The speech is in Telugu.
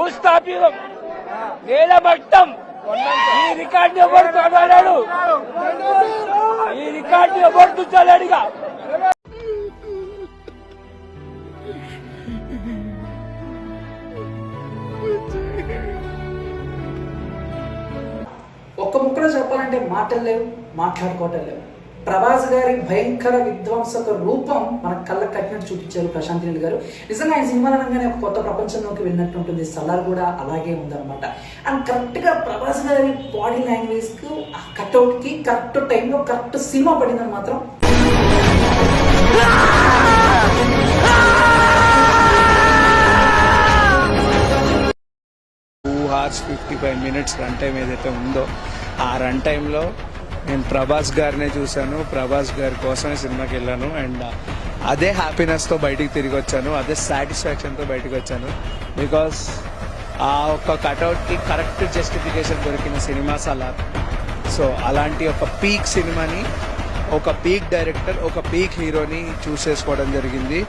భూస్థాపితం నేలమట్టం. ఈ రికార్డు ఎవరు తోడలేడు, ఈ రికార్డు ఎవరు తుంచలేడుగా. ఒక్క ముక్కలో చెప్పాలంటే మాటలు లేవు, మాట్లాడుకోవటం లేవు. ప్రభాస్ గారి భయంకర విధ్వంసక రూపం మన కళ్ళ కట్టినట్టు చూపించారు ప్రశాంత్ నీల్ గారు. నిజంగా ఆయన సినిమా అనగానే ఒక కొత్త ప్రపంచంలోకి వెళ్ళినట్టు ఉంటుంది. సలార్ కూడా అలాగే ఉందన్నమాట. అండ్ కరెక్ట్ గా ప్రభాస్ గారి బాడీ లాంగ్వేజ్ కు కట్అవుట్ కి కరెక్ట్ టైంలో కరెక్ట్ సినిమా పడిందని మాత్రం 2 hours 55 minutes రన్ టైం ఏదైతే ఉందో ఆ రన్ టైంలో నేను ప్రభాస్ గారినే చూశాను. ప్రభాస్ గారి కోసమే సినిమాకి వెళ్ళాను. అండ్ అదే హ్యాపీనెస్తో బయటికి తిరిగి వచ్చాను, అదే సాటిస్ఫాక్షన్తో బయటకు వచ్చాను. బికాస్ ఆ ఒక్క కట్అవుట్కి కరెక్ట్ జస్టిఫికేషన్ దొరికిన సినిమా సలార్. సో అలాంటి ఒక పీక్ సినిమాని, ఒక పీక్ డైరెక్టర్, ఒక పీక్ హీరోని చూస్ చేసుకోవడం జరిగింది.